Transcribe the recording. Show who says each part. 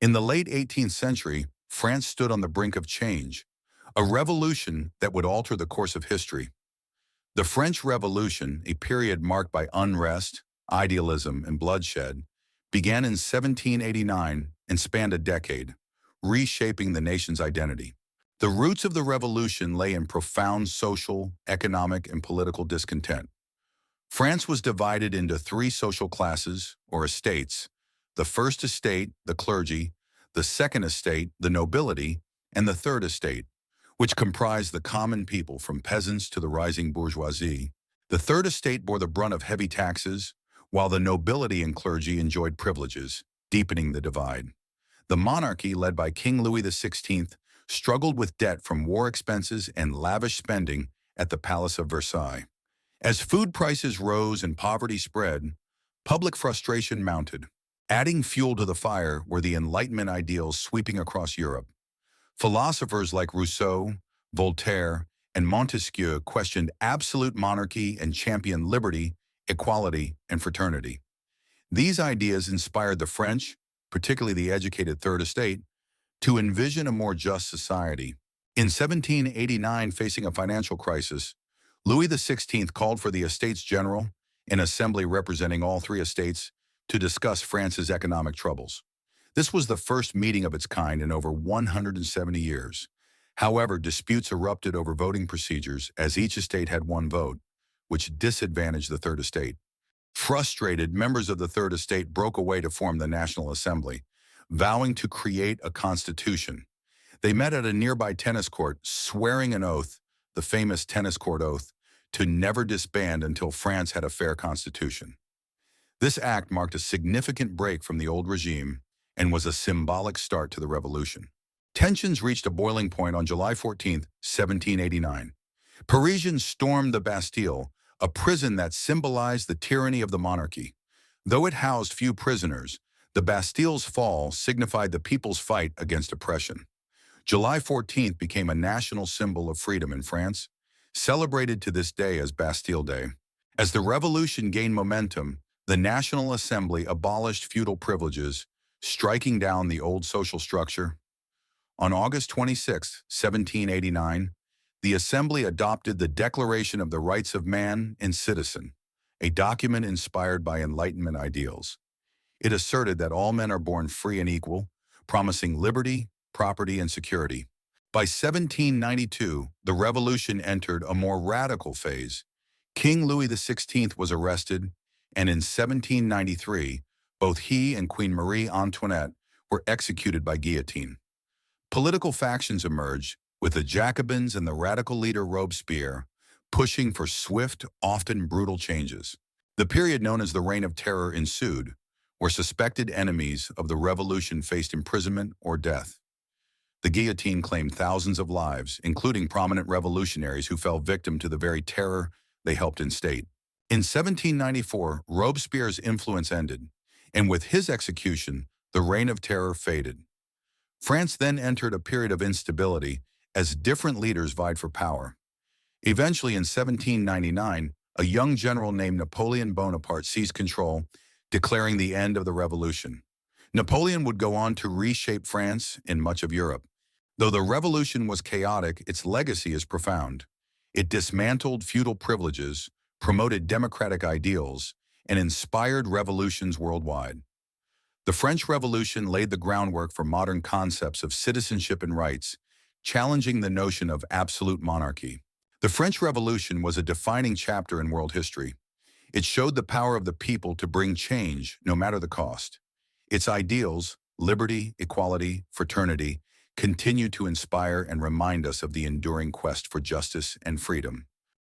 Speaker 1: In the late 18th century, France stood on the brink of change, a revolution that would alter the course of history. The French Revolution, a period marked by unrest, idealism, and bloodshed, began in 1789 and spanned a decade, reshaping the nation's identity. The roots of the revolution lay in profound social, economic, and political discontent. France was divided into three social classes, or estates: the first estate, the clergy; the second estate, the nobility; and the third estate, which comprised the common people from peasants to the rising bourgeoisie. The third estate bore the brunt of heavy taxes, while the nobility and clergy enjoyed privileges, deepening the divide. The monarchy, led by King Louis XVI, struggled with debt from war expenses and lavish spending at the Palace of Versailles. As food prices rose and poverty spread, public frustration mounted. Adding fuel to the fire were the Enlightenment ideals sweeping across Europe. Philosophers like Rousseau, Voltaire, and Montesquieu questioned absolute monarchy and championed liberty, equality, and fraternity. These ideas inspired the French, particularly the educated Third Estate, to envision a more just society. In 1789, facing a financial crisis, Louis XVI called for the Estates General, an assembly representing all three estates, to discuss France's economic troubles. This was the first meeting of its kind in over 170 years. However, disputes erupted over voting procedures, as each estate had one vote, which disadvantaged the Third Estate. Frustrated, members of the Third Estate broke away to form the National Assembly, vowing to create a constitution. They met at a nearby tennis court, swearing an oath, the famous tennis court oath, to never disband until France had a fair constitution. This act marked a significant break from the old regime and was a symbolic start to the revolution. Tensions reached a boiling point on July 14, 1789. Parisians stormed the Bastille, a prison that symbolized the tyranny of the monarchy. Though it housed few prisoners, the Bastille's fall signified the people's fight against oppression. July 14th became a national symbol of freedom in France, celebrated to this day as Bastille Day. As the revolution gained momentum, the National Assembly abolished feudal privileges, striking down the old social structure. On August 26, 1789, the Assembly adopted the Declaration of the Rights of Man and Citizen, a document inspired by Enlightenment ideals. It asserted that all men are born free and equal, promising liberty, property, and security. By 1792, the revolution entered a more radical phase. King Louis XVI was arrested, and in 1793, both he and Queen Marie Antoinette were executed by guillotine. Political factions emerged, with the Jacobins and the radical leader Robespierre pushing for swift, often brutal changes. The period known as the Reign of Terror ensued, where suspected enemies of the revolution faced imprisonment or death. The guillotine claimed thousands of lives, including prominent revolutionaries who fell victim to the very terror they helped instate. In 1794, Robespierre's influence ended, and with his execution, the Reign of Terror faded. France then entered a period of instability as different leaders vied for power. Eventually, in 1799, a young general named Napoleon Bonaparte seized control, declaring the end of the revolution. Napoleon would go on to reshape France and much of Europe. Though the revolution was chaotic, its legacy is profound. It dismantled feudal privileges, promoted democratic ideals, and inspired revolutions worldwide. The French Revolution laid the groundwork for modern concepts of citizenship and rights, challenging the notion of absolute monarchy. The French Revolution was a defining chapter in world history. It showed the power of the people to bring change, no matter the cost. Its ideals, liberty, equality, fraternity, continue to inspire and remind us of the enduring quest for justice and freedom.